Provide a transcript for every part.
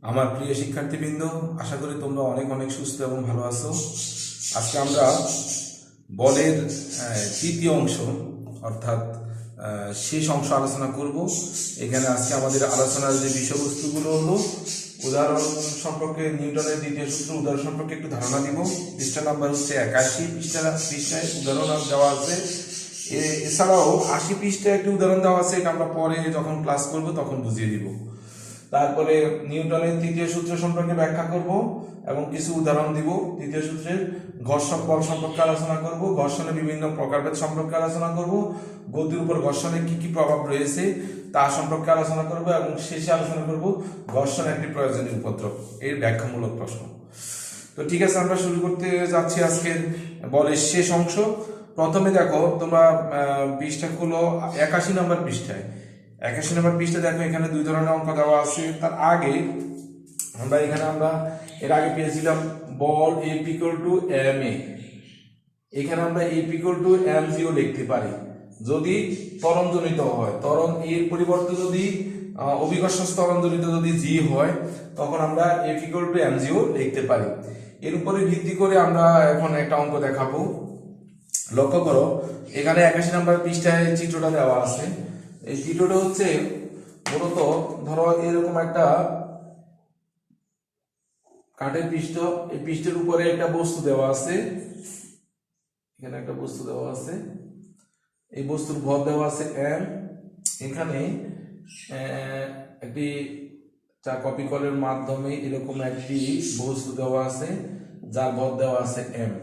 আমার প্রিয় শিক্ষার্থীবৃন্দ, আশা করি তোমরা অনেক অনেক সুস্থ এবং ভালো আছো। আজকে আমরা বলের তৃতীয় অংশ অর্থাৎ শেষ অংশ আলোচনা করব। এখানে আজকে আমাদের আলোচনার যে বিষয়বস্তুগুলো হলো উদাহরণ সম্পর্কে, নিউটনের দ্বিতীয় সূত্র উদাহরণ সম্পর্কে একটু ধারণা দিব। পৃষ্ঠা নাম্বার হচ্ছে 81, পৃষ্ঠায় উদাহরণ দেওয়া আছে। এছাড়াও 80 পৃষ্ঠায় একটি উদাহরণ দেওয়া আছে, এটা আমরা পরে যখন ক্লাস করব তখন বুঝিয়ে দিব। তারপরে নিউটনের তৃতীয় সূত্র সম্পর্কে ব্যাখ্যা করব এবং কিছু উদাহরণ দিব। তৃতীয় সূত্রের ঘর্ষণ বল সম্পর্কে আলোচনা করব, ঘর্ষণের বিভিন্ন প্রকারভেদ সম্পর্কে আলোচনা করব, গতির উপর ঘর্ষণের কি কি প্রভাব রয়েছে তা সম্পর্কে আলোচনা করব এবং শেষে আলোচনা করব ঘর্ষণ একটি প্রয়োজনীয় উপদ্রব, এর ব্যাখ্যামূলক প্রশ্ন। তো ঠিক আছে, আমরা শুরু করতে যাচ্ছি আজকের বলের শেষ অংশ। প্রথমে দেখো তোমরা পৃষ্ঠা খুলো 81 নম্বর পৃষ্ঠায়। 81 নম্বর পৃষ্ঠা দেখো, এখানে দুই ধরনের অঙ্ক দেওয়া আছে। তার আগে আমরা এর আগে পেয়েছিলাম বল F = ma। এখানে আমরা F = mg ও লিখতে পারি যদি ত্বরণজনিত হয়। ত্বরণ এর পরিবর্তে যদি অভিকর্ষ ত্বরণজনিত যদি g হয়, তখন আমরা F = mg ও লিখতে পারি। এর উপরে ভিত্তি করে আমরা এখন একটা অঙ্ক দেখাবো। লক্ষ্য করো, এখানে 81 নম্বর পৃষ্ঠায় চিত্রটা দেওয়া আছে। এই চিত্রটা হচ্ছে মূলত ধরো এরকম একটা কাঠের পৃষ্ঠ, এই পৃষ্ঠের উপরে একটা বস্তু দেওয়া আছে। এখানে একটা বস্তু দেওয়া আছে, এই বস্তুর ভর দেওয়া আছে m। এখানে একটি চা কপি কলের মাধ্যমে এরকম একটি বস্তু দেওয়া আছে যার ভর দেওয়া আছে m।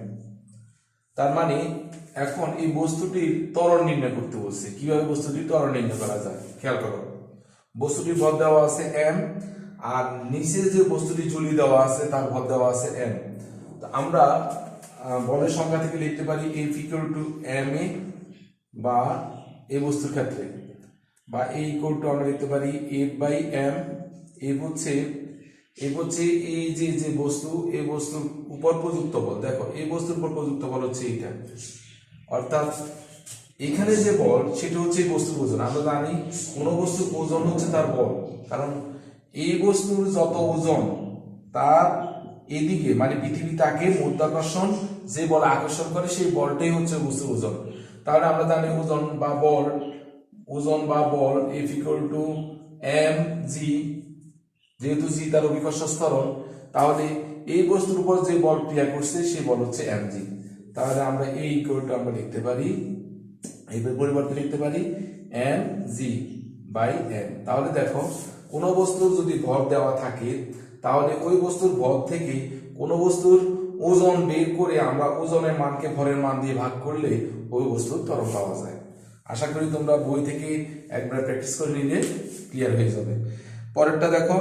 তার মানে এখন এই বস্তুটির ত্বরণ নির্ণয় করতে বলছে। কিভাবে বস্তুটির ত্বরণ নির্ণয় করা যায় খেয়াল করো। বস্তুটির ভর দেওয়া আছে m, আর নিচে যে বস্তুটি ঝুলিয়ে দেওয়া আছে তার ভর দেওয়া আছে m। তো আমরা বলের সংজ্ঞা থেকে লিখতে পারি F = ma, বা এই বস্তুর ক্ষেত্রে বা আমরা লিখতে পারি F/m। F হচ্ছে এই যে বস্তু, এই বস্তুর উপর প্রযুক্ত বল। দেখো, এই বস্তুর উপর প্রযুক্ত বল হচ্ছে এইটা, অর্থাৎ এখানে যে বল সেটা হচ্ছে এই বস্তুর ওজন। আমরা জানি কোন বস্তুর ওজন হচ্ছে তার বল, কারণ এই বস্তুর যত ওজন তার এদিকে মানে পৃথিবী তাকে মাধ্যাকর্ষণ যে বল আকর্ষণ করে, সেই বলটাই হচ্ছে বস্তুর ওজন। তাহলে আমরা জানি ওজন বা বল F = mg। যেহেতু জি তার অভিকর্ষ ত্বরণ, তাহলে এই বস্তুর উপর যে বল ক্রিয়া করছে সেই বল হচ্ছে mg। তাহলে আমরা আমরা লিখতে পারি, এই পরিবর্তে লিখতে পারি mg/m। তাহলে দেখো, কোন বস্তুর যদি ভর দেওয়া থাকে তাহলে ওই বস্তুর ভর থেকে কোন বস্তুর ওজন বের করে আমরা ওজনের মানকে ভরের মান দিয়ে ভাগ করলে ওই বস্তুর ত্বরণ পাওয়া যায়। আশা করি তোমরা বই থেকে একবার প্র্যাকটিস করে নিলে ক্লিয়ার হয়ে যাবে। পরেরটা দেখো,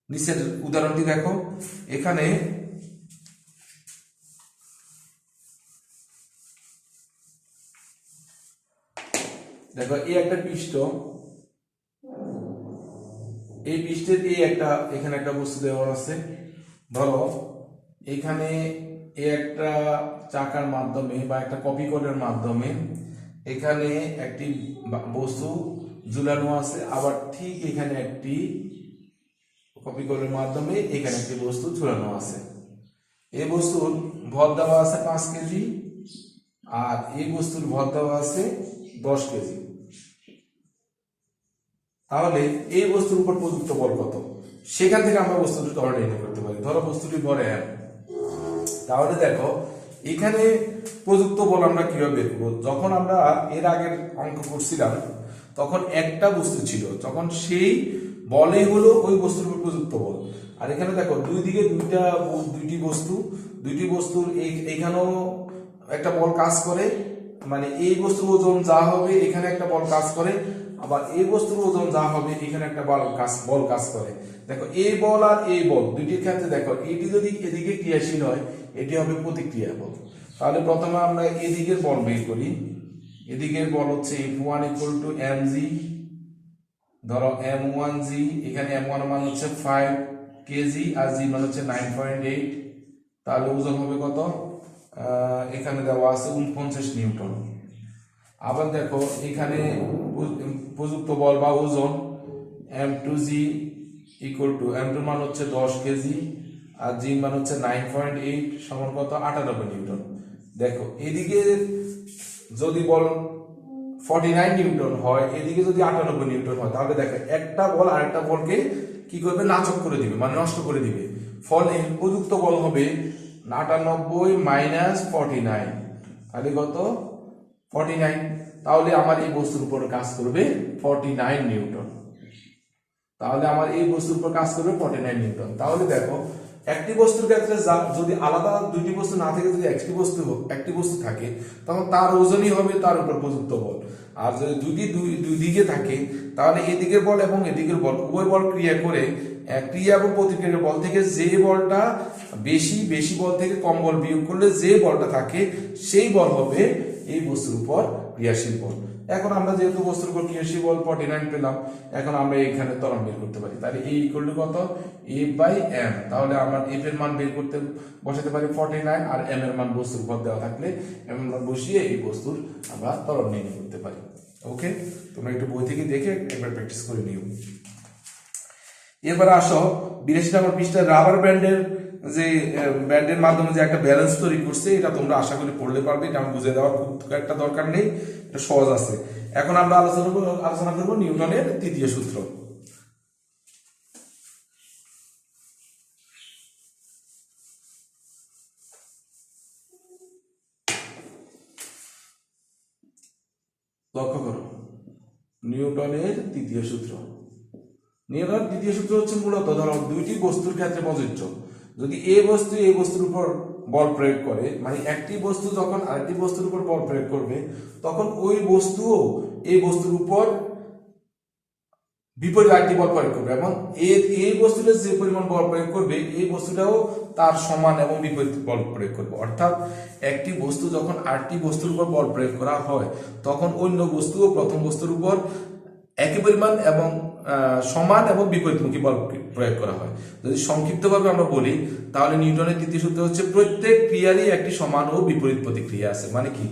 নিচের উদাহরণটি দেখো। এখানে দেখো, এই একটা পৃষ্ঠ, এই পৃষ্ঠের এখানে একটা বস্তু দেওয়া আছে। ধরো এখানে একটা চাকার মাধ্যমে বা একটা কপি কলের মাধ্যমে এখানে একটি বস্তু ঝুলানো আছে, আবার ঠিক এখানে একটি কপি কলের মাধ্যমে এখানে একটি বস্তু ঝুলানো আছে। এই বস্তুর ভর দেওয়া আছে 5 কেজি, আর এই বস্তুর ভর দেওয়া আছে 10 কেজি। তাহলে এই বস্তুর উপর প্রযুক্ত বল কত, সেখান থেকে আমরা বস্তুটির ত্বরণ নির্ণয় করতে পারি। ধরো বস্তুটির ভর m। তাহলে দেখো, এখানে প্রযুক্ত বল আমরা কিভাবে বের করব। যখন আমরা এর আগের অঙ্ক করছিলাম তখন একটা বস্তু ছিল, তখন সেই বলে হলো ওই বস্তুর উপর প্রযুক্ত বল। আর এখানে দেখো, দুই দিকে দুইটি বস্তুর এইখানেও একটা বল কাজ করে, মানে এই বস্তুর ওজন যা হবে এখানে একটা বল কাজ করে, আবার এই বস্তুর ওজন যা হবে এখানে একটা বল কাজ করে। দেখো, এই বল আর এই বল দুইটির ক্ষেত্রে দেখো, এটি যদি এদিকে ক্রিয়াশীল হয় এটি হবে প্রতিক্রিয়া বল। তাহলে প্রথমে আমরা এদিকের বল বের করি। এদিকের বল হচ্ছে F1 = mg। ধরো m1g, এখানে m1 মান হচ্ছে 5 কেজি আর g মান হচ্ছে 9.8। তাহলে ওজন হবে কত, এখানে দেওয়া আছে 49 নিউটন। আবার দেখো, এখানে প্রযুক্ত বল বা ওজন m2g ইকুয়াল টু এম টুর মান হচ্ছে 10 কেজি আর জি মান হচ্ছে 9.8 সমান কত 98 নিউটন। দেখো এদিকে যদি বল 49 নিউটন হয়, এদিকে যদি 98 নিউটন হয়, তাহলে দেখো একটা বল আরেকটা বলকে কি করবে, নাচক করে দিবে, মানে নষ্ট করে দিবে। ফলে উপযুক্ত বল হবে 98 মাইনাস 49, তাহলে কত 49। তাহলে আমার এই বস্তুর উপর কাজ করবে 49 নিউটন। তাহলে আমার এই বস্তুর উপর কাজ করবে 49 নিউটন। তাহলে দেখো একটি বস্তুর ক্ষেত্রে যদি আলাদা দুইটি বস্তু না থেকে যদি একটি বস্তু থাকে, তখন তার ওজনই হবে তার উপর প্রযুক্ত বল। আর যদি দুই দিকে থাকে, তাহলে এদিকের বল এবং এদিকের বল উভয় বল ক্রিয়া করে ক্রিয়া এবং প্রতিক্রিয়ার বল থেকে যে বলটা বেশি বল থেকে কম বল বিয়োগ করলে যে বলটা থাকে সেই বল হবে এই বস্তুর উপর ক্রিয়াশীল বল। এখন আমরা যেহেতু বস্তুর উপর ক্রিয়াশীল বল 49 পেলাম, এখন আমরা এখানে ত্বরণ বের করতে পারি। তাহলে এই ইকুয়াল টু কত, এফ বাই এম। তাহলে আমরা এফ এর মান বের করতে বসাতে পারি 49, আর এম এর মান বস্তুর উপর দেওয়া থাকলে এম এর মান বসিয়ে এই বস্তুর আমরা ত্বরণ নির্ণয় করতে পারি। ওকে, তোমরা একটু বই থেকে দেখে একবার প্র্যাকটিস করে নিও। এবার আসো 82 নম্বর পৃষ্ঠায় রাবার ব্যান্ডের মাধ্যমে যে একটা ব্যালেন্স তৈরি করছে, এটা তোমরা আশা করি পড়লে পারবে। এটা আমি বুঝে দেওয়ার খুব একটা দরকার নেই, এটা সহজ আছে। এখন আমরা আলোচনা করব নিউটনের তৃতীয় সূত্র। লক্ষ্য করো নিউটনের তৃতীয় সূত্র। নিউটনের তৃতীয় সূত্র হচ্ছে মূলত ধরো দুইটি বস্তুর ক্ষেত্রে প্রযোজ্য। যদি এই বস্তুর উপর বল প্রয়োগ করে, মানে একটি বস্তু যখন আরেকটি বস্তুর উপর বল প্রয়োগ করবে, তখন ওই বস্তুও এই বস্তুর উপর বিপরীত আরেকটি বল প্রয়োগ করবে, এবং এই বস্তুটা যে পরিমাণ বল প্রয়োগ করবে এই বস্তুটাও তার সমান এবং বিপরীত বল প্রয়োগ করবে। অর্থাৎ একটি বস্তু যখন আরেকটি বস্তুর উপর বল প্রয়োগ করা হয়, তখন অন্য বস্তুও প্রথম বস্তুর উপর একই পরিমাণ এবং সমান এবং বিপরীতমুখী বল প্রয়োগ করা হয়। যদি সংক্ষিপ্তভাবে আমরা বলি, তাহলে নিউটনের তৃতীয় সূত্র হচ্ছে প্রত্যেক ক্রিয়ারই একটি সমান ও বিপরীত প্রতিক্রিয়া আছে। মানে কি,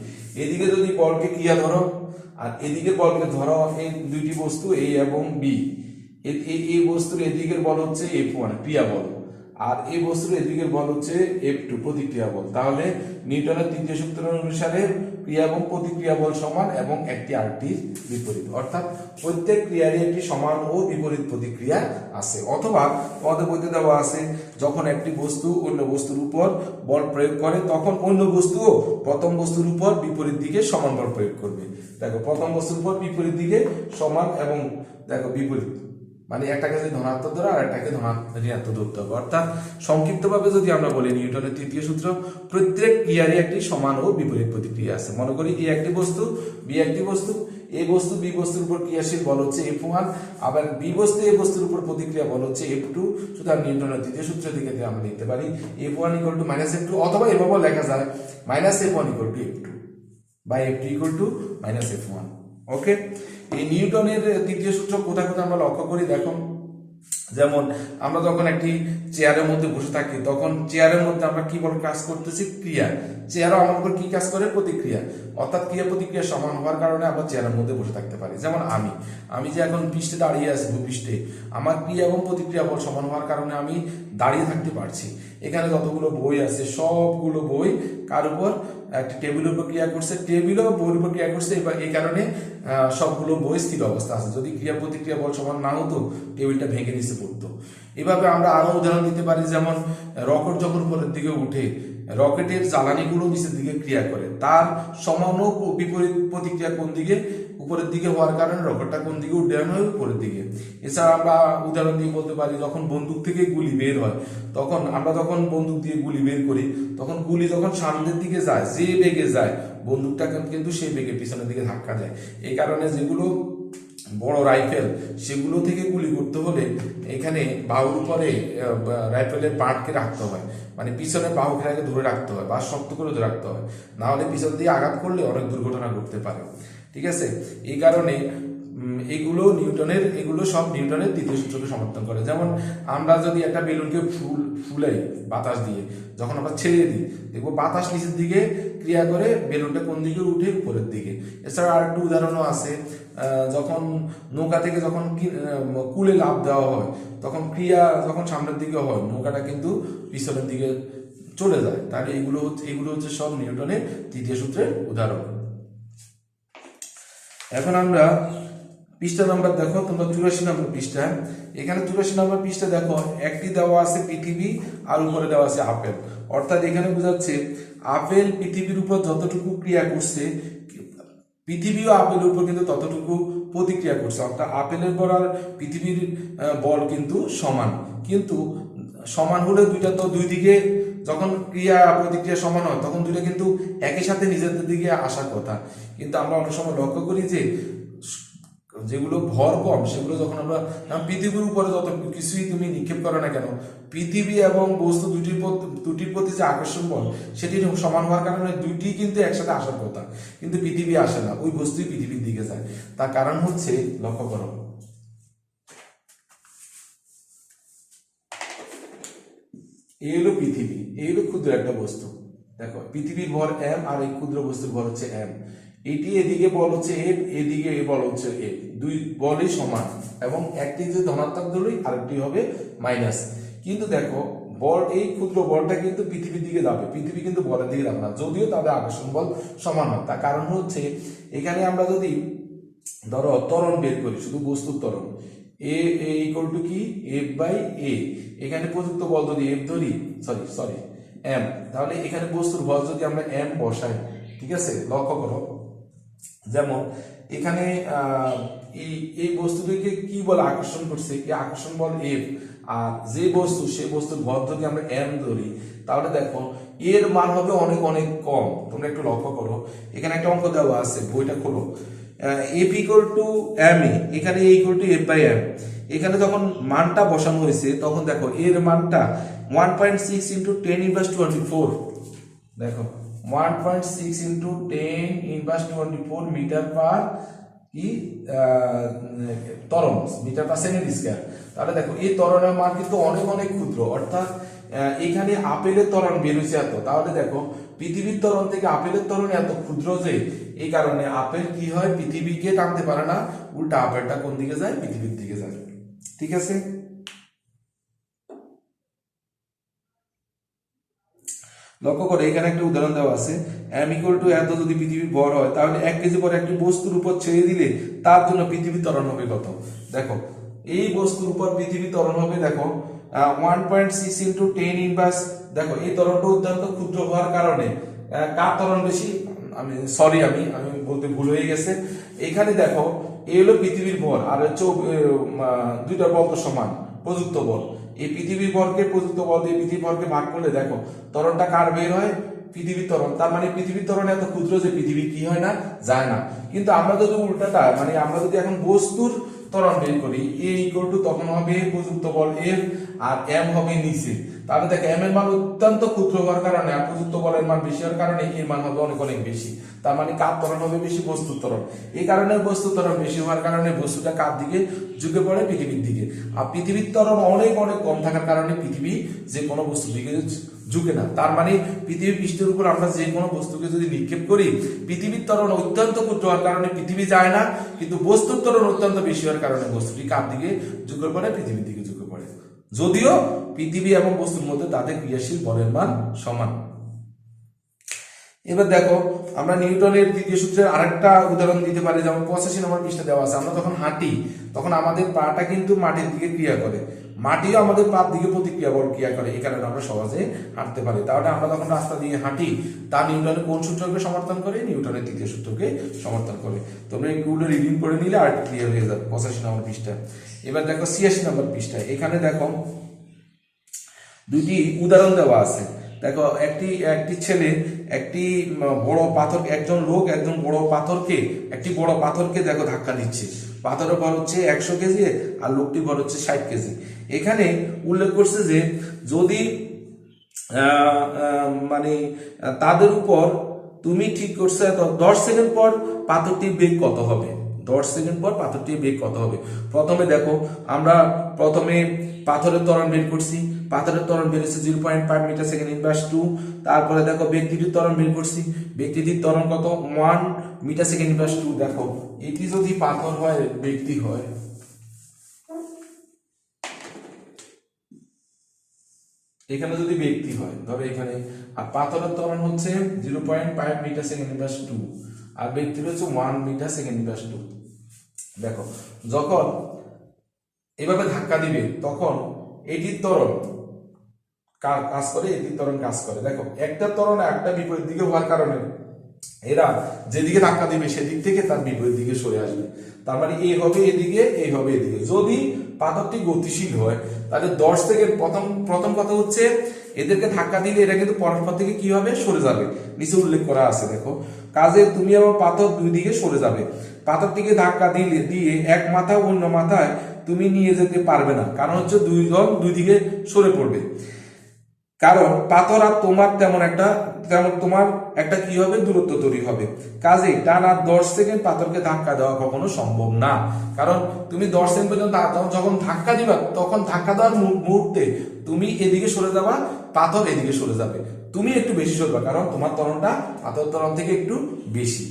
এদিকে যদি বলকে ক্রিয়া ধরো আর এদিকে বলকে ধরো, এই দুইটি বস্তু এ এবং বি, এই বস্তুর এদিকের বল হচ্ছে F1 ক্রিয়া বল, আর এই বস্তুর এদিকের বল হচ্ছে F2 প্রতিক্রিয়া বল। তাহলে নিউটনের তৃতীয় সূত্র অনুসারে ক্রিয়া এবং প্রতিক্রিয়া বল সমান এবং একটি আরেকটির বিপরীত। অর্থাৎ প্রত্যেক ক্রিয়ারই একটি সমান ও বিপরীত প্রতিক্রিয়া আছে। অথবা তোমাদের বইতে দেওয়া আছে, যখন একটি বস্তু অন্য বস্তুর উপর বল প্রয়োগ করে, তখন অন্য বস্তুও প্রথম বস্তুর উপর বিপরীত দিকে সমান বল প্রয়োগ করবে। দেখো প্রথম বস্তুর উপর বিপরীত দিকে সমান এবং দেখো বিপরীত, মানে একটাকে যদি ধনাত্মক ধরো আর একটাকে ঋণাত্মক ধরতে হবে। অর্থাৎ সংক্ষিপ্তভাবে যদি আমরা বলি, নিউটনের তৃতীয় সূত্র প্রত্যেক ক্রিয়ারই একটি সমান ও বিপরীত প্রতিক্রিয়া আছে। মনে করি এ একটি বস্তু, বি একটি বস্তু, এই বস্তু বি বস্তুর উপর ক্রিয়াশীল বল হচ্ছে F1, আবার বি বস্তু এই বস্তুর উপর প্রতিক্রিয়া বল হচ্ছে F2। সুতরাং নিউটনের তৃতীয় সূত্র থেকে আমরা লিখতে পারি F1 = -F2, অথবা এভাবে লেখা যায় -F1 = F2 বা F2 = -F1। ওকে, এই নিউটনের তৃতীয় সূত্র কোথায় কোথায় আমরা লক্ষ্য করি দেখো। যেমন আমরা যখন একটি চেয়ারের মধ্যে বসে থাকি, তখন চেয়ারের মধ্যে আমরা কি বলে কাজ করতেছি, ক্রিয়া। চেয়ারও আমার উপর কি কাজ করে, প্রতিক্রিয়া। অর্থাৎ ক্রিয়া প্রতিক্রিয়া সমান হওয়ার কারণে আমরা চেয়ারের মধ্যে বসে থাকতে পারি। যেমন আমি যে এখন পৃষ্ঠে দাঁড়িয়ে আছি, ভূপৃষ্ঠে, আমার ক্রিয়া এবং প্রতিক্রিয়া বল সমান হওয়ার কারণে আমি দাঁড়িয়ে থাকতে পারছি। এখানে যতগুলো বই আছে সবগুলো বই কার উপর, একটি টেবিলের উপর ক্রিয়া করছে, টেবিলও বইয়ের উপর ক্রিয়া করছে। এই কারণে সবগুলো বই স্থির অবস্থা আছে। যদি ক্রিয়া প্রতিক্রিয়া বল সমান না হতো, টেবিলটা ভেঙে নিচে পড়তো। এভাবে আমরা আরো উদাহরণ দিতে পারি, যেমন রকেট যখন উপরের দিকে উঠে, রকেটের জ্বালানিগুলো নিচের দিকে ক্রিয়া করে, তার সমান ও বিপরীত প্রতিক্রিয়া কোন দিকে, উপরের দিকে হওয়ার কারণে রকেটটা কোন দিকে উড্ডয়ন হয়, উপরের দিকে। এছাড়া আমরা উদাহরণ দিয়ে বলতে পারি, যখন বন্দুক থেকে গুলি বের হয়, তখন আমরা যখন বন্দুক দিয়ে গুলি বের করি, তখন গুলি যখন সামনের দিকে যায়, যে বেগে যায়, বন্দুকটা কিন্তু সেই বেগে পিছনের দিকে ধাক্কা দেয়। এই কারণে যেগুলো বড় রাইফেল, সেগুলো থেকে গুলি করতে হলে এখানে বাহুর উপরে রাইফেলের পাটকে রাখতে হয়, মানে পিছনে বাহুটাকে ধরে রাখতে হয় বা শক্ত করে ধরে রাখতে হয়, না হলে পিছন দিয়ে আঘাত করলে অনেক দুর্ঘটনা ঘটতে পারে। ঠিক আছে, এই কারণে এগুলো সব নিউটনের তৃতীয় সূত্রকে সমর্থন করে। যেমন আমরা যদি একটা বেলুনকে ফুলাই বাতাস দিয়ে, যখন আমরা ছেড়ে দিই দেখবো বাতাস নিচের দিকে ক্রিয়া করে বেলুনটা কোন দিকে উঠে, উপরের দিকে। এছাড়া আর একটু উদাহরণও আছে, যখন নৌকা থেকে যখন কুলে লাফ দেওয়া হয় তখন ক্রিয়া যখন সামনের দিকে হয় নৌকাটা কিন্তু পিছনের দিকে চলে যায়। তাহলে এগুলো হচ্ছে সব নিউটনের তৃতীয় সূত্রের উদাহরণ। এখন আমরা পৃষ্ঠা নাম্বার দেখো তোমরা 84 নম্বর পৃষ্ঠা। এখানে 84 নম্বর পৃষ্ঠা দেখো, একটি দেওয়া আছে পৃথিবী আর উপরে দেওয়া আছে আপেল। অর্থাৎ এখানে বোঝাচ্ছে আপেল পৃথিবীর উপর যতটুকু ক্রিয়া করছে পৃথিবীও আপেলের উপর কিন্তু ততটুকু প্রতিক্রিয়া করছে। অর্থাৎ আপেলের বল আর পৃথিবীর বল কিন্তু সমান, কিন্তু সমান হলে দুইটা তো দুই দিকে যখন ক্রিয়া প্রতিক্রিয়া সমান হয় তখন দুইটা কিন্তু একই সাথে নিজেদের দিকে আসার কথা। কিন্তু আমরা অনেক সময় লক্ষ্য করি যে যেগুলো ভর কম সেগুলো যখন আমরা পৃথিবীর উপরে যত কিছুই তুমি নিক্ষেপ করো না কেন, পৃথিবী এবং বস্তু দুটির প্রতি যে আকর্ষণ বল সেটি সমান হওয়ার কারণে দুইটি কিন্তু একসাথে আসার কথা, কিন্তু পৃথিবী আসে না, ওই বস্তুই পৃথিবীর দিকে যায়। তার কারণ হচ্ছে, লক্ষ্য করো, এই হলো পৃথিবী, এই হলো ক্ষুদ্র একটা বস্তু। দেখো পৃথিবীর ভর m আর এই ক্ষুদ্র বস্তুর ভর হচ্ছে m। এটি এদিকে বল হচ্ছে F, এদিকে বল হচ্ছে F, দুই বলই সমান এবং একটি যদি ধনাত্মক ধরলেই আরেকটি হবে মাইনাস। কিন্তু দেখো বল, এই ক্ষুদ্র বলটা কিন্তু পৃথিবীর দিকে যাবে, পৃথিবী কিন্তু বলের দিকে যাবে না, যদিও তাদের আকর্ষণ বল সমান হয়। তার কারণ হচ্ছে এখানে আমরা যদি ধরো ত্বরণ বের করি, শুধু বস্তুর ত্বরণ, এ ইকুয়াল টু কি এফ বাই এ, এখানে প্রযুক্ত বল যদি এফ ধরি, সরি এম, তাহলে এখানে বস্তুর বল যদি আমরা এম বসাই, ঠিক আছে, লক্ষ্য করো, যেমন এখানে এই বস্তুটিকে কি বল আকর্ষণ করছে, এই আকর্ষণ বল এফ, আর যে বস্তু সেই বস্তুর ভর যদি আমরা এম ধরি তাহলে দেখো এর মান হবে অনেক অনেক কম। তোমরা একটু লক্ষ্য করো, এখানে একটা অঙ্ক দেওয়া আছে, বইটা খোলো, F equal to M A, এখানে A equal to F by M. এখানে যখন মানটা বসানো হয়েছে তখন দেখো এর মানটা 1.6 ইন্টু 10 ইনভার্স 24, দেখো 1.6 ইন্টু 10 ইনভার্স 24 মিটার পার কি ত্বরণ, মিটার পার সেকেন্ড স্কয়ার। তাহলে দেখো এই ত্বরণের মান কিন্তু অনেক অনেক ক্ষুদ্র, অর্থাৎ এখানে আপেলের ত্বরণ বের হয়েছে এত, তাহলে দেখো পৃথিবীর ত্বরণ থেকে আপেলের ত্বরণ এত ক্ষুদ্র যে এই কারণে আপেল কি হয়, পৃথিবীকে টানতে পারে না, উল্টা আপেলটা কোন দিকে যায়, পৃথিবীর দিকে যায়। ঠিক আছে, লক্ষ্য করে এখানে একটা উদাহরণ দেওয়া আছে, m ইকুয়াল টু এত যদি পৃথিবীর ভর হয় তাহলে 1 কেজি পর একটি বস্তুর উপর ছেড়ে দিলে তার জন্য পৃথিবীর ত্বরণ হবে কত। দেখো এই বস্তুর উপর পৃথিবীর ত্বরণ হবে, দেখো 1.6 ইন্টু 10 ইনভার্স, দেখো এই ত্বরণটা অত্যন্ত ক্ষুদ্র হওয়ার কারণে কার ত্বরণ বেশি, আমি বলতে ভুল হয়ে গেছে। এখানে দেখো এই হলো পৃথিবীর ভর আর হচ্ছে দুইটা বল তো সমান, প্রযুক্ত বল, এই পৃথিবীর ভরকে প্রযুক্ত বল দিয়ে পৃথিবীর ভরকে ভাগ করলে দেখো ত্বরণটা কার বের হয়, পৃথিবীর ত্বরণ। তার মানে পৃথিবীর ত্বরণ এত ক্ষুদ্র যে পৃথিবী কি হয় না, যায় না। কিন্তু আমরা যদি উল্টাটা, মানে আমরা যদি এখন বস্তুর ত্বরণ বের করি, এ ইকুয়াল টু তখন হবে প্রযুক্ত বল এফ আর এম হবে নিচে, তাহলে দেখো এম এর মান অত্যন্ত ক্ষুদ্র হওয়ার কারণে আর প্রযুক্ত বলের মান বেশি হওয়ার কারণে এর মান হবে অনেক অনেক বেশি। তার মানে কার ত্বরণ হবে বেশি, বস্তুর ত্বরণ। এই কারণে বস্তুর ত্বরণ বেশি হওয়ার কারণে বস্তুটা কার দিকে ঝুঁকে পড়ে, পৃথিবীর দিকে। আর পৃথিবীর ত্বরণ অনেক অনেক কম থাকার কারণে পৃথিবী যে কোনো বস্তুর দিকে ঝুঁকে না। তার মানে পৃথিবীর পৃষ্ঠের উপর আমরা যে কোনো বস্তুকে যদি নিক্ষেপ করি, পৃথিবীর ত্বরণ অত্যন্ত ক্ষুদ্র হওয়ার কারণে পৃথিবী যায় না, কিন্তু বস্তুর ত্বরণ অত্যন্ত বেশি হওয়ার কারণে বস্তুটি কার দিকে ঝুঁকে পড়ে, পৃথিবীর দিকে ঝুঁকে পড়ে, যদিও পৃথিবী এবং বস্তুর মধ্যে তাদের ক্রিয়াশীল বলের মান সমান। এবার দেখো আমরা নিউটনের দ্বিতীয় সূত্রের আরেকটা উদাহরণ দিতে পারি, যেমন 85 নম্বর পৃষ্ঠা দেওয়া আছে, আমরা যখন হাঁটি তখন আমাদের পাটা কিন্তু মাটির দিকে ক্রিয়া করে, মাটিও আমাদের পার দিকে প্রতিক্রিয়া বল ক্রিয়া করে, এই কারণে আমরা সহজে হাঁটতে পারি। তাহলে আমরা যখন রাস্তা দিয়ে হাঁটি তা নিউটনের কোন সূত্রকে সমর্থন করে, নিউটনের তৃতীয় সূত্রকে সমর্থন করে। তোমরা এইগুলো রিডিং করে নিলে আর ক্লিয়ার হয়ে যাবে। 85 নম্বর পৃষ্ঠা। এবার দেখো 86 নম্বর পৃষ্ঠায়, এখানে দেখো দুইটি উদাহরণ দেওয়া আছে। দেখো একটি ছেলে একটি বড় পাথর, একজন লোক একজন একটি বড় পাথরকে দেখো ধাক্কা দিচ্ছে, পাথরের ভর হচ্ছে 100 কেজি আর লোকটির ভর হচ্ছে 60 কেজি। এখানে উল্লেখ করছে যে যদি মানে তাদের উপর তুমি ঠিক করছো 10 সেকেন্ড পর পাথরটির বেগ কত হবে, 10 সেকেন্ড পর পাথরটির বেগ কত হবে। প্রথমে দেখো আমরা প্রথমে পাথরের ত্বরণ বের করছি, পাথরের ত্বরণ বেড়েছে 0.5 মিটার সেকেন্ড ইনভার্স 2। তারপরে দেখো ব্যক্তিটির ত্বরণ বের করছি, ব্যক্তিটির ত্বরণ কত 1 মিটার সেকেন্ড ইনভার্স 2। দেখো এটি যদি পাথর হয়, ব্যক্তি হয়, এখানে যদি ব্যক্তি হয় ধরো এখানে, আর পাথরের ত্বরণ হচ্ছে 0.5 মিটার সেকেন্ড ইনভার্স 2 আর ব্যক্তির হচ্ছে 1 মিটার সেকেন্ড ইনভার্স 2। দেখো যখন এভাবে ধাক্কা দিবে তখন এটির ত্বরণ কাজ করে, এটির ত্বরণ কাজ করে। দেখো একটা ত্বরণ একটা বিপরীত দিকে হওয়ার কারণে এরা যেদিকে ধাক্কা দিবে সেদিক থেকে তার বিপরীত দিকে সরে আসবে। তার মানে এ হবে এদিকে, এ হবে এদিকে। যদি পাথরটি গতিশীল হয় তাহলে 10 সেকেন্ড, প্রথম কথা হচ্ছে এদেরকে ধাক্কা দিলে এরা কিন্তু পরস্পর থেকে কি হবে, সরে যাবে, নিচে উল্লেখ করা আছে। দেখো কাজে তুমি আবার পাথর দুই দিকে সরে যাবে, পাথরটিকে ধাক্কা দিয়ে এক মাথা অন্য মাথায় তুমি নিয়ে যেতে পারবে না, কারণ হচ্ছে দুইজন দুই দিকে সরে পড়বে। কারণ পাথর আর তোমার তেমন তোমার একটা কি হবে, দূরত্ব তৈরি হবে। কাজে টানা 10 সেকেন্ড পাথরকে ধাক্কা দেওয়া কখনো সম্ভব না। কারণ তুমি 10 সেকেন্ড পর্যন্ত যখন ধাক্কা দিবা তখন ধাক্কা দেওয়ার মুহূর্তে তুমি এদিকে সরে যাবা, পাথর এদিকে সরে যাবে, তুমি একটু বেশি সরবা, কারণ তোমার ত্বরণটা পাথর ত্বরণ থেকে একটু বেশি।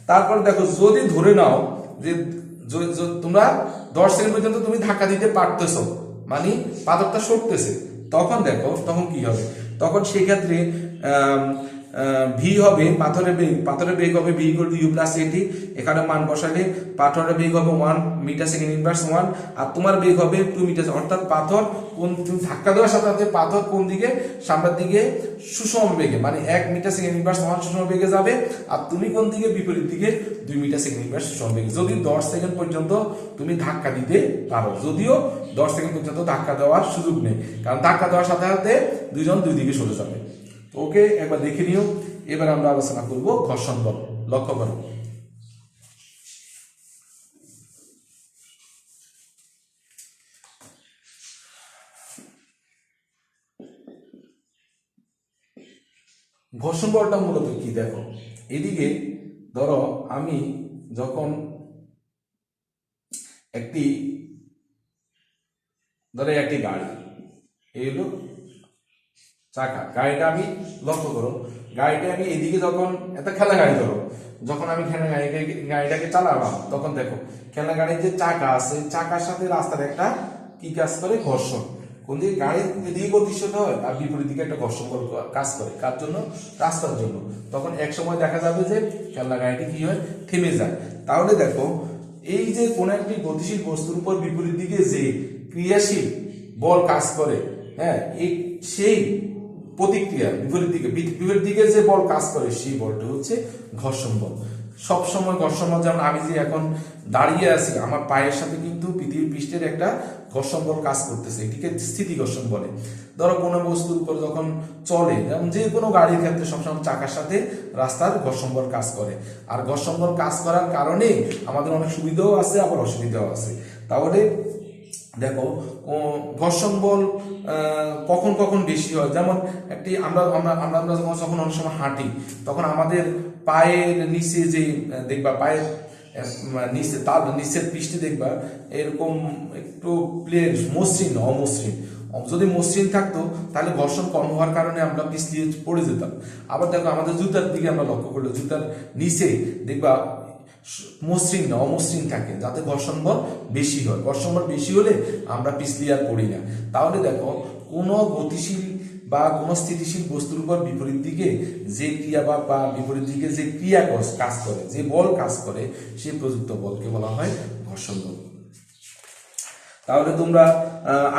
তারপর দেখো যদি ধরে নাও যে তোমরা 10 সেকেন্ড পর্যন্ত তুমি ধাক্কা দিতে পারতেছো, মানে পাথরটা সরতেছে, তখন দেখো তখন কি হবে, তখন সেই ক্ষেত্রে ভি হবে পাথরের বেগ হবে V equal to U plus A T. এখানে মান বসালে পাথরের বেগ হবে 1 মিটার সেকেন্ড ইনভার্স 1 আর তোমার বেগ হবে 2 মিটার। অর্থাৎ পাথর তুমি ধাক্কা দেওয়ার সাথে সাথে পাথর কোন দিকে, সামনের দিকে সুষম বেগে, মানে 1 মিটার সেকেন্ড ইনভার্স 1 সুষম বেগে যাবে, আর তুমি কোন দিকে, বিপরীত দিকে 2 মিটার সেকেন্ড ইনভার্স সুষম বেগে। যদি 10 সেকেন্ড পর্যন্ত তুমি ধাক্কা দিতে পারো, যদিও 10 সেকেন্ড পর্যন্ত ধাক্কা দেওয়ার সুযোগ নেই, কারণ ধাক্কা দেওয়ার সাথে সাথে দুইজন দুই দিকে সরে যাবে। ওকে, একবার দেখে নিও। এবার আমরা আলোচনা করব ঘর্ষণ বল। লক্ষ্য করো ঘর্ষণ বলটা মূলত কি। দেখো এদিকে ধরো আমি যখন একটি গাড়ি, এই হলো চাকা, গাড়িটা আমি লক্ষ্য করো, গাড়িটা আমি এদিকে যখন একটা খেলা গাড়ি ধরো, যখন আমি গাড়িটাকে চালালাম তখন দেখো খেলা গাড়ির যে চাকা আছে, চাকার সাথে রাস্তার একটা কি কাজ করে, ঘর্ষণ। কোন দিকে গাড়ির এদিকে গতিশীল হয় আর বিপরীত দিকে একটা ঘর্ষণ কাজ করে, কার জন্য, রাস্তার জন্য। তখন এক সময় দেখা যাবে যে খেলনা গাড়িটি কি হয়, থেমে যায়। তাহলে দেখো এই যে কোন একটি গতিশীল বস্তুর উপর বিপরীত দিকে যে ক্রিয়াশীল বল কাজ করে, হ্যাঁ, সেই প্রতিক্রিয়া বিপরীত দিকে যে বল কাজ করে সেই বলটা হচ্ছে ঘর্ষণ বল। সবসময় ঘর্ষণ বল, যেমন আমি যে এখন দাঁড়িয়ে আছি, আমার পায়ের সাথে কিন্তু পৃথিবীর পৃষ্ঠের একটা ঘর্ষণ বল কাজ করতেছে, এটিকে স্থিতি ঘর্ষণ বলে। ধরো কোনো বস্তুর উপর যখন চলে, যেমন যে কোনো গাড়ির ক্ষেত্রে সবসময় চাকার সাথে রাস্তার ঘর্ষণ বল কাজ করে। আর ঘর্ষণ বল কাজ করার কারণে আমাদের অনেক সুবিধাও আছে, আবার অসুবিধাও আছে। তাহলে দেখো ঘর্ষণ বল কখন কখন বেশি হয়, যেমন একটি আমরা যখন অনেক সময় হাঁটি তখন আমাদের পায়ের নিচে যে দেখবা, পায়ের নিচে তার নিচের পৃষ্ঠে দেখবা এরকম একটু প্লেন, মসৃণ অমসৃণ। যদি মসৃণ থাকতো তাহলে ঘর্ষণ কম হওয়ার কারণে আমরা পিছলিয়ে পড়ে যেতাম। আবার দেখো আমাদের জুতার দিকে আমরা লক্ষ্য করলে জুতার নিচে দেখবা মসৃণ না অমসৃণ থাকে, যাতে ঘর্ষণ বল বেশি হয়। ঘর্ষণ বল বেশি হলে আমরা পিছলিয়ে আর পড়ি না। তাহলে দেখো কোনো গতিশীল বা কোনো স্থিতিশীল বস্তুর উপর বিপরীত দিকে যে ক্রিয়া বা বিপরীত দিকে যে ক্রিয়া কাজ করে, যে বল কাজ করে, সেই প্রযুক্ত বলকে বলা হয় ঘর্ষণ বল। তাহলে তোমরা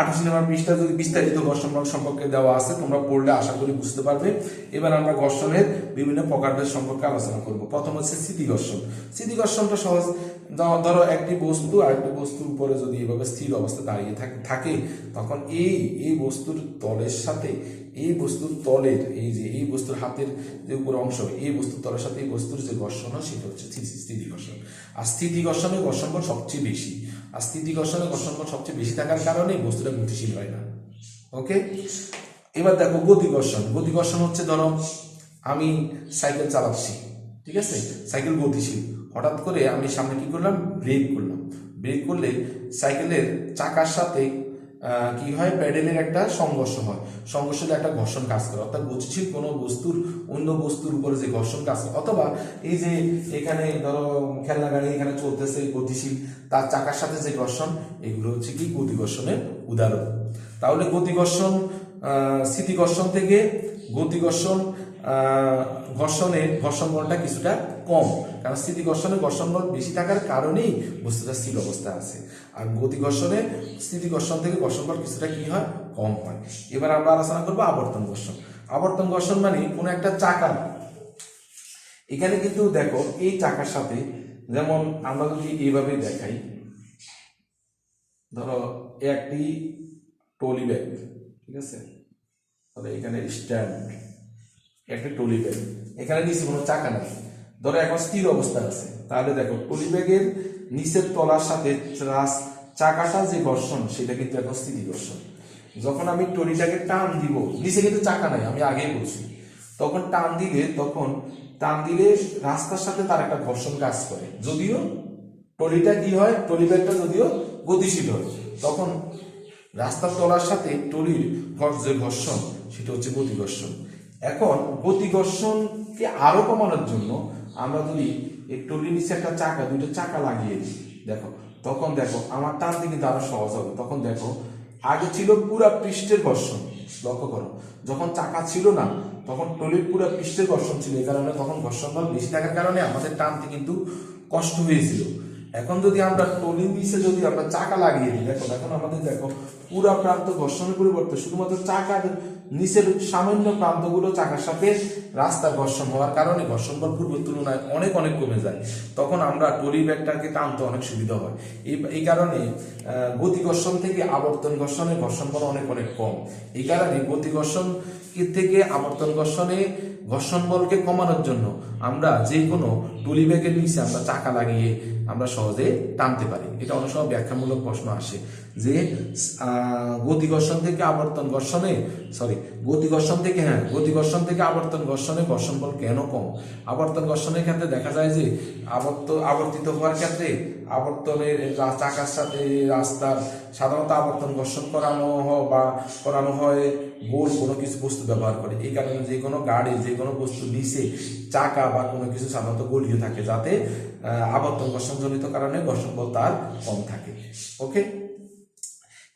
28 নম্বর পৃষ্ঠা যদি বিস্তারিত ঘর্ষণ বল সম্পর্কে দেওয়া আছে, তোমরা পড়লে আশা করি বুঝতে পারবে। এবার আমরা ঘর্ষণের বিভিন্ন প্রকারভেদ সম্পর্কে আলোচনা করব। প্রথম হচ্ছে স্থিতি ঘর্ষণ। স্থিতি ঘর্ষণটা সহজ। ধরো একটি বস্তু আরেকটি বস্তুর উপরে যদি এভাবে স্থির অবস্থা দাঁড়িয়ে থাকে, তখন এই বস্তুর তলের সাথে এই বস্তুর তলের এই বস্তুর হাতের যে উপর অংশ, এই বস্তুর তলের সাথে এই বস্তুর যে ঘর্ষণ হয় সেটা হচ্ছে স্থিতি ঘর্ষণ। আর স্থিতি ঘর্ষণে ঘর্ষণ বল সবচেয়ে বেশি। আর স্থিতি ঘর্ষণে ঘর্ষণ বল সবচেয়ে বেশি থাকার কারণে বস্তুটা গতিশীল হয় না। ওকে, এবার দেখো গতি ঘর্ষণ। গতি ঘর্ষণ হচ্ছে, ধরো আমি সাইকেল চালাচ্ছি, ঠিক আছে, সাইকেল গতিশীল, হঠাৎ করে আমি সামনে কি করলাম, ব্রেক করলাম। ব্রেক করলে সাইকেলের চাকার সাথে কি হয়, প্যাডেলের একটা সংঘর্ষ হয়। সংঘর্ষে একটা ঘর্ষণ কাজ করে, অর্থাৎ গতিশীল কোনো বস্তুর অন্য বস্তুর উপরে যে ঘর্ষণ কাজ করে, অথবা এই যে এখানে ধরো খেলনা গাড়ি এখানে চলতেছে গতিশীল, তার চাকার সাথে যে ঘর্ষণ, এগুলো হচ্ছে কি গতি ঘর্ষণের উদাহরণ। তাহলে গতি ঘর্ষণ, স্থিতি ঘর্ষণ থেকে গতি ঘর্ষণ, ঘর্ষণের ঘর্ষণ বলটা কিছুটা কম, কারণ স্থিতি ঘর্ষণে ঘর্ষণ বল বেশি থাকার কারণেই বস্তুটা স্থির অবস্থায় আছে। আর গতি ঘর্ষণে স্থিতি ঘর্ষণ থেকে ঘর্ষণ বল কিছুটা কি হয়, কম হয়। এবার আমরা আলোচনা করবো আবর্তন ঘর্ষণ। আবর্তন ঘর্ষণ মানে কোনো একটা চাকা, এখানে কিন্তু দেখো এই চাকার সাথে, যেমন আমরা যদি এইভাবে দেখাই, ধরো একটি ট্রলি ব্যাগ, ঠিক আছে, তাহলে এখানে স্ট্যান্ড, একটা ট্রলি ব্যাগ, এখানে নিচে কোনো চাকা নাই, ধরো এখন স্থির অবস্থায় আছে। তাহলে দেখো ট্রলি ব্যাগের নিচের তলার সাথে চাকাটা যে ঘর্ষণ, সেটা কিন্তু এখন স্থিতি ঘর্ষণ। যখন আমি ট্রলিটাকে টান দিব, নিচে কিন্তু চাকা নাই, আমি আগেই বলছি, তখন টান দিলে রাস্তার সাথে তার একটা ঘর্ষণ কাজ করে। যদিও ট্রলিটা কি হয়, ট্রলি ব্যাগটা যদিও গতিশীল হয়, তখন রাস্তার তলার সাথে ট্রলির যে ঘর্ষণ, সেটা হচ্ছে গতি ঘর্ষণ। এখন গতি ঘর্ষণকে আরো কমানোর জন্য আমরা যদি এই ট্রলির নিচে একটা চাকা, দুইটা চাকা লাগিয়ে দিই, দেখো তখন দেখো আমার টানতে কিন্তু আরো সহজ হবে। তখন দেখো আগে ছিল পুরা পৃষ্ঠের ঘর্ষণ, লক্ষ্য করো, যখন চাকা ছিল না তখন ট্রলির পুরা পৃষ্ঠের ঘর্ষণ ছিল, এই কারণে তখন ঘর্ষণ বল বেশি থাকার কারণে আমাদের টানতে কিন্তু কষ্ট হয়েছিল। এখন যদি আমরা ট্রলির নিচে যদি আমরা চাকা লাগিয়ে দিই, দেখো এখন আমাদের দেখো পুরা প্রান্ত ঘর্ষণের পরিবর্তে শুধুমাত্র চাকার নিচের সামান্য প্রান্তগুলো চাকার সাথে রাস্তার ঘর্ষণ হওয়ার কারণে ঘর্ষণ বল পূর্বের তুলনায় অনেক অনেক কমে যায়। তখন আমরা ট্রলি ব্যাগটাকে টানতে অনেক সুবিধা হয়। এই কারণে গতি ঘর্ষণ থেকে আবর্তন ঘর্ষণে ঘর্ষণ বল অনেক অনেক কম। এই কারণে গতি ঘর্ষণ থেকে আবর্তন ঘর্ষণে ঘর্ষণ বলকে কমানোর জন্য আমরা যে কোনো ট্রলি ব্যাগের নিচে আমরা চাকা লাগিয়ে আমরা সহজে টানতে পারি। এটা অনেক সময় ব্যাখ্যামূলক প্রশ্ন আসে যে গতি ঘর্ষণ থেকে আবর্তন ঘর্ষণে, গতি ঘর্ষণ থেকে আবর্তন ঘর্ষণে ঘর্ষণ বল কেন কম? আবর্তন ঘর্ষণের ক্ষেত্রে দেখা যায় যে আবর্তিত হওয়ার ক্ষেত্রে আবর্তনের চাকার সাথে রাস্তার সাধারণত আবর্তন ঘর্ষণ করানো হয় গোল কোনো কিছু বস্তু ব্যবহার করে। এই কারণে যে কোনো গাড়ি, যে কোনো বস্তু নিচে চাকা বা কোনো কিছু সাধারণত গলিয়ে থাকে, যাতে আবর্তন ঘর্ষণ জনিত কারণে ঘর্ষণ বল তার কম থাকে। ওকে,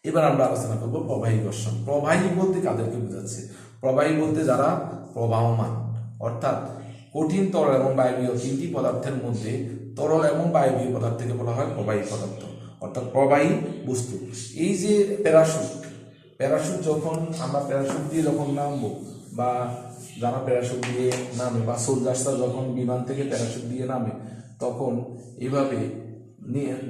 এবার আমরা আলোচনা করবো প্রবাহী ঘর্ষণ। প্রবাহী বলতে কাদেরকে বোঝাচ্ছে? প্রবাহী বলতে যারা প্রবাহমান, অর্থাৎ কঠিন, তরল এবং বায়বীয় তিনটি পদার্থের মধ্যে তরল এবং বায়বীয় পদার্থকে বলা হয় প্রবাহী পদার্থ, অর্থাৎ প্রবাহী বস্তু। এই যে প্যারাশুট যখন আমরা প্যারাশুট দিয়ে যখন নামবো, বা যারা প্যারাশুট দিয়ে নামে, বা সোলজার্সরা যখন বিমান থেকে প্যারাশুট দিয়ে নামে, তখন এভাবে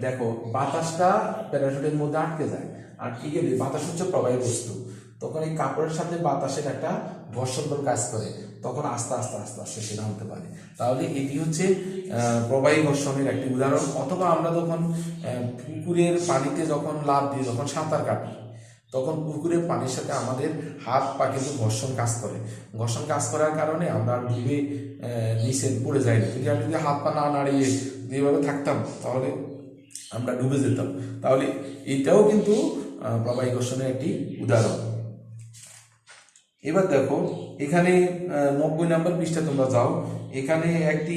দেখো বাতাসটা প্যারাশুটের মধ্যে আটকে যায়। আটকে গেলে বাতাস হচ্ছে প্রবাহী বস্তু, তখন এই কাপড়ের সাথে বাতাসের একটা ঘর্ষণ বল কাজ করে, তখন আস্তে আস্তে আস্তে আস্তে সে নামতে পারে। তাহলে এটি হচ্ছে প্রবাহী ঘর্ষণের একটি উদাহরণ। অথবা আমরা যখন পুকুরের পানিতে যখন লাফ দিয়ে যখন সাঁতার কাটি, তখন পুকুরের পানির সাথে আমাদের হাত পা কিন্তু ঘর্ষণ কাজ করে। ঘর্ষণ কাজ করার কারণে আমরা ডুবে নিচে পড়ে যাই না। যদি আমি যদি হাত পা না নাড়িয়ে যেভাবে থাকতাম, তাহলে আমরা ডুবে যেতাম। তাহলে এটাও কিন্তু প্রবাহী ঘর্ষণের একটি উদাহরণ। এবার দেখো এখানে 90 নম্বর পৃষ্ঠা তোমরা যাও, এখানে একটি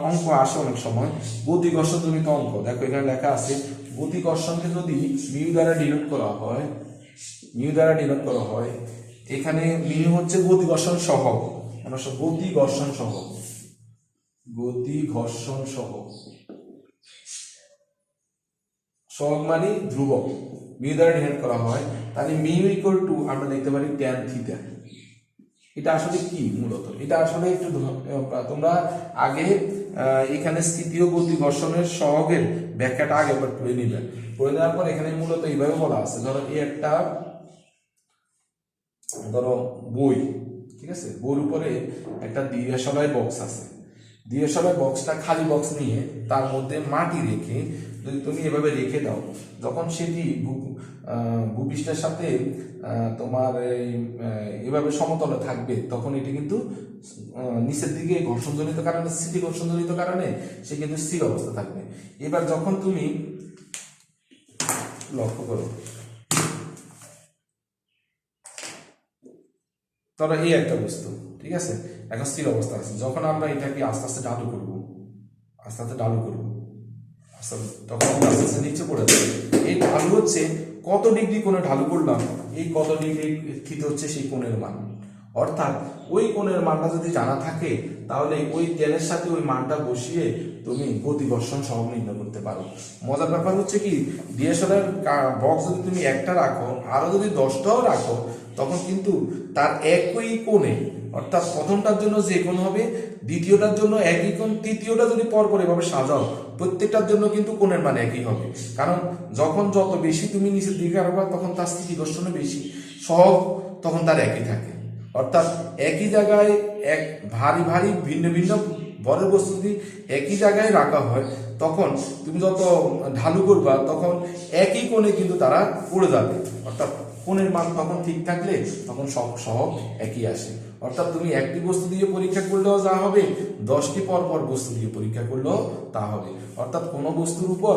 অঙ্ক আসে অনেক সময়, গতি ঘর্ষণ জনিত অঙ্ক। দেখো এখানে লেখা আছে গতি ঘর্ষণকে যদি মিউ দ্বারা ডিনোট করা হয়, এখানে মিউ হচ্ছে গতি ঘর্ষণ সহগ, সহগ মানে ধ্রুবক, মিউ দ্বারা ডিনোট করা হয়, তাহলে মিউ ইকুয়াল টু আমরা লিখতে পারি ট্যান থিটা। এটা আসলে কি? মূলত এটা আসলে একটু তোমরা আগে এখানে স্থিতি ও গতি ঘর্ষণের সহগের ব্যাখ্যাটা আগে একবার পড়ে নিবে। পড়ে নেওয়ার পর এখানে মূলত এইভাবে বলা আছে, ধরো এই একটা বই, ঠিক আছে, বইয়ের উপরে একটা দিয়াশলাই বক্স আছে। দিয়াশলাই বক্সটা খালি বক্স নিয়ে তার মধ্যে মাটি রেখে যদি তুমি এভাবে রেখে দাও, যখন সেটি ভূপৃষ্ঠের সাথে তোমার এভাবে সমতলে থাকবে, তখন এটি কিন্তু নিচের দিকে ঘর্ষণজনিত কারণে, স্থিতি ঘর্ষণজনিত কারণে সে কিন্তু স্থির অবস্থা থাকবে। এবার যখন তুমি লক্ষ্য করো, ধরো এই একটা বস্তু, ঠিক আছে, এখন স্থির অবস্থা আছে, যখন আমরা এটাকে আস্তে আস্তে ডালু করবো, আস্তে আস্তে ডালু করবো, তখন আস্তে আস্তে নিচে পড়ে যাবে। এই ঢালু হচ্ছে কত ডিগ্রি কোণে ঢালু করলাম, এই কত ডিগ্রি থিতা হচ্ছে সেই কোণের মান। অর্থাৎ ওই কোণের মানটা যদি জানা থাকে, তাহলে ওই তেলের সাথে ওই মানটা বসিয়ে তুমি গতি ঘর্ষণ সহগ নির্ণয় করতে পারো। মজার ব্যাপার হচ্ছে কি, ডিএসএলআর বক্স যদি তুমি একটা রাখো, আরো যদি 10টাও রাখো, তখন কিন্তু তার একই কোণে, অর্থাৎ প্রথমটার জন্য যে কোণ হবে, দ্বিতীয়টার জন্য একই কোণ, তৃতীয়টা যদি পরপর এভাবে সাজাও, প্রত্যেকটার জন্য কিন্তু কোণের মান একই হবে। কারণ যখন যত বেশি তুমি নিচের দিকে রাখবা, তখন তার স্থিতি ঘর্ষণও বেশি, সহগ তখন তার একই থাকে। অর্থাৎ একই জায়গায় এক ভারী ভারী ভিন্ন ভিন্ন বড় বস্তু যদি একই জায়গায় রাখা হয়, তখন তুমি যত ঢালু করবা, তখন একই কোণে কিন্তু তারা পড়ে যাবে। অর্থাৎ কোণের মান তখন ঠিক থাকলে তখন সহগ একই আসে। অর্থাৎ তুমি একটি বস্তু দিয়ে পরীক্ষা করলেও যা হবে, 10টি পরপর বস্তু দিয়ে পরীক্ষা করলেও তা হবে। অর্থাৎ কোনো বস্তুর উপর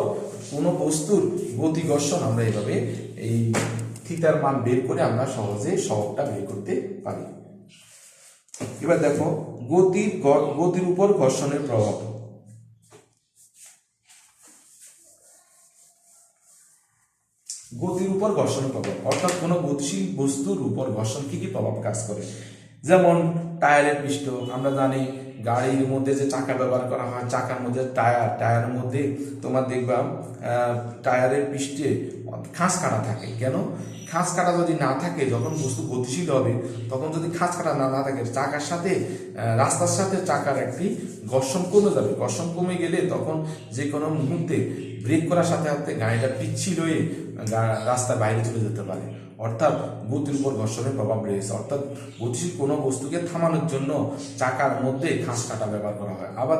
কোনো বস্তুর গতি ঘর্ষণ আমরা এভাবে এই থিতার মান বের করে আমরা সহজে সহগটা বের করতে পারি। এবার দেখো গতির উপর ঘর্ষণের প্রভাব। গতির উপর ঘর্ষণের প্রভাব, অর্থাৎ কোনো গতিশীল বস্তুর উপর ঘর্ষণ কি কি প্রভাব কাজ করে। যেমন টায়ারের পৃষ্ঠ, আমরা জানি গাড়ির মধ্যে যে চাকা ব্যবহার করা হয়, চাকার মধ্যে টায়ারের মধ্যে তোমার দেখবা টায়ারের পৃষ্ঠে খাঁজ কাটা থাকে। কেন? খাঁজ কাটা যদি না থাকে, যখন বস্তু গতিশীল হবে, তখন যদি খাঁজ কাটা না থাকে, চাকার সাথে রাস্তার সাথে চাকার একটি ঘর্ষণ কমে যাবে। ঘর্ষণ কমে গেলে তখন যে কোনো মুহূর্তে ব্রেক করার সাথে সাথে গাড়িটা পিচ্ছিল হয়ে রাস্তার বাইরে চলে যেতে পারে। অর্থাৎ গতির উপর ঘর্ষণের প্রভাব রয়েছে। অর্থাৎ গতিশীল কোনো বস্তুকে থামানোর জন্য চাকার মধ্যে খাঁজ কাটা ব্যবহার করা হয়। আবার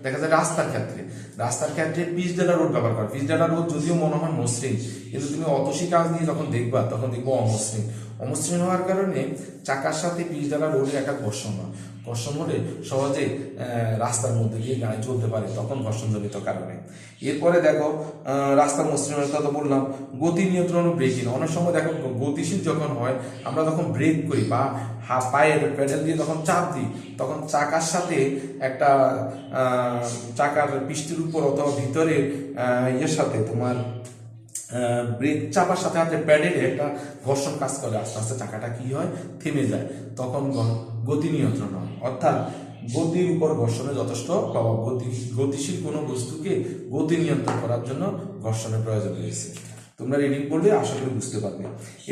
দেখা যায় রাস্তার ক্ষেত্রে পিচ ডালা রোড ব্যবহার করা। পিচ ডালা রোড যদিও মনে হয় মসৃণ, কিন্তু তুমি অতসী কাজ দিয়ে যখন দেখবা, তখন দেখবো অমসৃণ হওয়ার কারণে চাকার সাথে পিচ ডালা রোডের একটা ঘর্ষণ হয়। ঘর্ষণ হলে সহজে রাস্তার মধ্যে দিয়ে গাড়ি চলতে পারে, তখন ঘর্ষণজনিত কারণে। এরপরে দেখো রাস্তার মসৃণতা তো বললাম। গতি নিয়ন্ত্রণ ও ব্রেকিং, অনেক সময় দেখো গতিশীল যখন হয়, আমরা যখন ব্রেক করি বা পায়ের প্যাডেল দিয়ে যখন চাপ দিই, তখন চাকার সাথে একটা চাকার পৃষ্ঠের উপর অথবা ভিতরে ইয়ের সাথে তোমার ব্রেক চাপার সাথে সাথে প্যাডেলে একটা ঘর্ষণ কাজ করে, আস্তে আস্তে চাকাটা কি হয়, থেমে যায়, তখন গতি নিয়ন্ত্রণ হয়। অর্থাৎ গতির উপর ঘর্ষণের যথেষ্ট প্রভাব। গতিশীল কোনো বস্তুকে গতি নিয়ন্ত্রণ করার জন্য ঘর্ষণের প্রয়োজন রয়েছে। তোমরা রিডিং পড়লে আশা করি বুঝতে পারবে।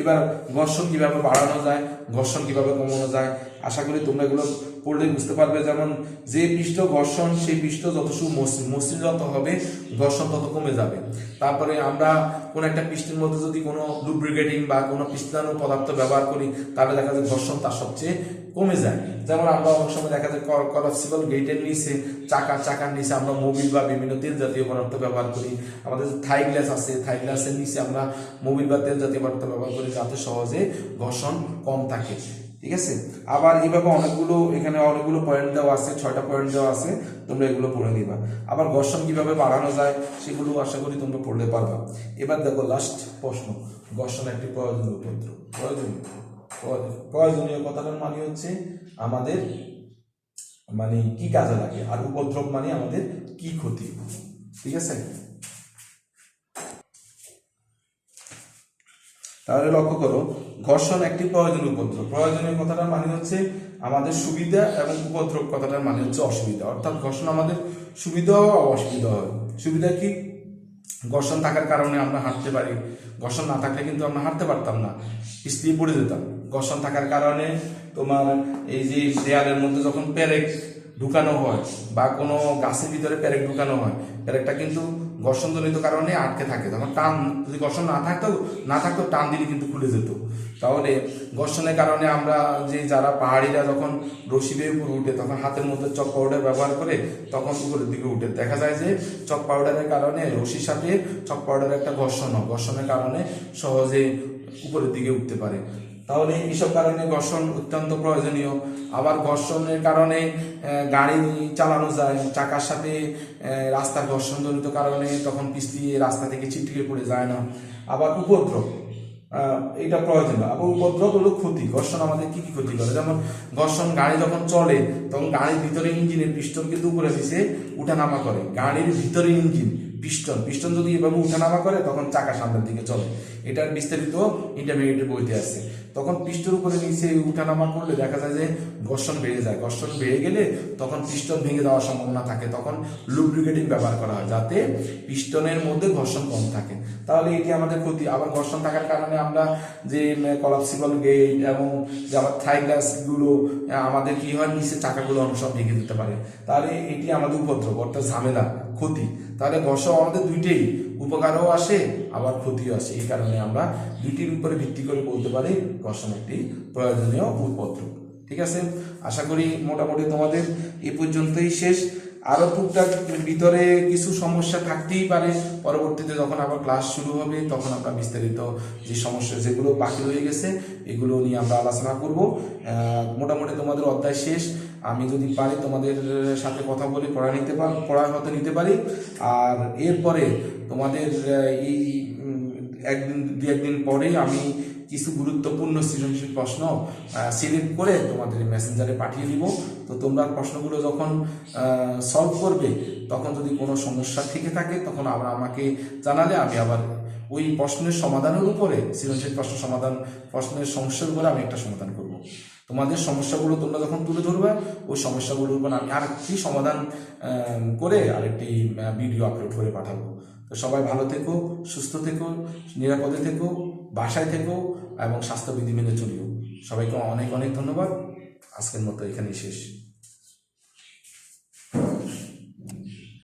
এবার ঘর্ষণ কিভাবে বাড়ানো যায়, ঘর্ষণ কিভাবে কমানো যায়, আশা করি তোমরা এগুলো পড়লে বুঝতে পারবে। যেমন যে পৃষ্ঠ ঘর্ষণ, সেই পৃষ্ঠ যত মসৃণ যত হবে, ঘর্ষণ তত কমে যাবে। তারপরে আমরা কোনো একটা পৃষ্ঠের মধ্যে যদি কোনো লুব্রিকেটিং বা কোনো পিস্তানো পদার্থ ব্যবহার করি, তাহলে দেখা যায় ঘর্ষণ তার সবচেয়ে কমে যায়। যেমন আমরা অনেক সময় দেখা যায় কলাপসিবল গেটের নিচে, চাকার নিচে আমরা মোবিল বা বিভিন্ন তেল জাতীয় পদার্থ ব্যবহার করি। আমাদের থাই গ্লাস আছে, থাই গ্লাসের নিচে আমরা মোবিল বা তেল জাতীয় পদার্থ ব্যবহার করি, যাতে সহজে ঘর্ষণ কম থাকে। ঠিক আছে। আবার এইভাবে এখানে অনেকগুলো পয়েন্ট দেওয়া আছে, 6টা পয়েন্ট দেওয়া আছে, তোমরা এগুলো পড়ে নিবা। আবার ঘর্ষণ কিভাবে বাড়ানো যায় সেগুলো আশা করি তোমরা পড়লে পারবা। এবার দেখো লাস্ট প্রশ্ন, ঘর্ষণ একটি প্রয়োজনীয় উপদ্রব। প্রয়োজনীয় কথাটার মানে হচ্ছে আমাদের মানে কি কাজে লাগে, আর উপদ্রব মানে আমাদের কি ক্ষতি। ঠিক আছে। তাহলে লক্ষ্য করো, ঘর্ষণ একটি প্রয়োজনীয় উপদ্রব। প্রয়োজনীয় কথাটার মানে হচ্ছে আমাদের সুবিধা, এবং উপদ্রব কথাটার মানে হচ্ছে অসুবিধা। অর্থাৎ ঘর্ষণ আমাদের সুবিধা হয়, অসুবিধা হয়। সুবিধা কি? ঘর্ষণ থাকার কারণে আমরা হাঁটতে পারি। ঘর্ষণ না থাকলে কিন্তু আমরা হাঁটতে পারতাম না, পিছলিয়ে পড়ে যেতাম। ঘর্ষণ থাকার কারণে তোমার এই যে দেয়ালের মধ্যে যখন পেরেক ঢুকানো হয়, বা কোনো গাছের ভিতরে পেরেক ঢুকানো হয়, পেরেকটা কিন্তু ঘর্ষণজনিত কারণে আটকে থাকে, তখন টান যদি ঘর্ষণ না থাকতো টান দিলে কিন্তু খুলে যেত। তাহলে ঘর্ষণের কারণে আমরা যে যারা পাহাড়িরা যখন রশি বেয়ে উপরে উঠে তখন হাতের মধ্যে চক পাউডার ব্যবহার করে তখন উপরের দিকে উঠে, দেখা যায় যে চক পাউডারের কারণে রশির সাথে চক পাউডারের একটা ঘর্ষণের কারণে সহজে উপরের দিকে উঠতে পারে। তাহলে এইসব কারণে ঘর্ষণ অত্যন্ত প্রয়োজনীয়। আবার ঘর্ষণের কারণে গাড়ি চালানো যায়, চাকার সাথে রাস্তার ঘর্ষণজনিত কারণে তখন পিছলিয়ে রাস্তা থেকে ছিটকে পড়ে যায় না। আবার উপদ্রব, এটা প্রয়োজনীয়। আবার উপদ্রব হলো ক্ষতি। ঘর্ষণ আমাদের কি কি ক্ষতি করে, যেমন ঘর্ষণ গাড়ি যখন চলে তখন গাড়ির ভিতরে ইঞ্জিনের পিস্টন কিন্তু উপরে নিচে উঠানামা করে। গাড়ির ভিতরে ইঞ্জিন পিস্টন যদি এভাবে উঠানামা করে তখন চাকা সামনের দিকে চলে। এটার বিস্তারিত ইন্টারমিডিয়েটের বইতে আছে। তখন পিস্টন উপরে নিচে উঠানামা করলে দেখা যায় যে ঘর্ষণ বেড়ে যায়। ঘর্ষণ বেড়ে গেলে তখন পিস্টন ভেঙে যাওয়ার সম্ভাবনা থাকে। তখন লুব্রিকেটিং ব্যবহার করা হয় যাতে পিস্টনের মধ্যে ঘর্ষণ কম থাকে। তাহলে এটি আমাদের ক্ষতি। আবার ঘর্ষণ থাকার কারণে আমরা যে কলাপসিবল গেট এবং যে আমার থাই গ্লাসগুলো আমাদের কি হয়, নিচে চাকাগুলো অনেক সব ভেঙে দিতে পারে। তাহলে এটি আমাদের উপদ্রব অর্থাৎ ঝামেলা, ক্ষতি। তাহলে ঘর্ষণ আমাদের দুইটাই, উপকারও আসে আবার ক্ষতিও আসে। এই কারণে আমরা দুইটির উপরে ভিত্তি করে বলতে পারি ঘর্ষণ একটি প্রয়োজনীয় উপদ্রব। ঠিক আছে, আশা করি মোটামুটি তোমাদের এই পর্যন্তই শেষ। আরো টুকটাক ভিতরে কিছু সমস্যা থাকতেই পারে, পরবর্তীতে যখন আবার ক্লাস শুরু হবে তখন আমরা বিস্তারিত যে সমস্যা যেগুলো বাকি রয়ে গেছে এগুলো নিয়ে আমরা আলোচনা করব। মোটামুটি তোমাদের অধ্যায় শেষ। আমি যদি পারি তোমাদের সাথে কথা বলে পড়া হতে নিতে পারি। আর এরপরে তোমাদের এই একদিন পরেই আমি কিছু গুরুত্বপূর্ণ সৃজনশীল প্রশ্ন সিলেক্ট করে তোমাদের মেসেঞ্জারে পাঠিয়ে দিব। তো তোমরা প্রশ্নগুলো যখন সলভ করবে তখন যদি কোনো সমস্যা থেকে থাকে তখন আবার আমাকে জানালে আমি আবার ওই প্রশ্নের সমাধানের উপরে সৃজনশীল প্রশ্নের সমস্যার উপরে আমি একটা সমাধান করব। তোমাদের সমস্যাগুলো তোমরা যখন তুলে ধরবে ওই সমস্যাগুলোর উপর আমি আরেকটি সমাধান করে আরেকটি ভিডিও আপলোড করে পাঠাবো। তো সবাই ভালো থেকো, সুস্থ থেকো, নিরাপদে থেকো, বাসায় থেকো এবং স্বাস্থ্যবিধি মেনে চলিও। সবাইকে অনেক অনেক ধন্যবাদ। আজকের মতো এখানেই শেষ।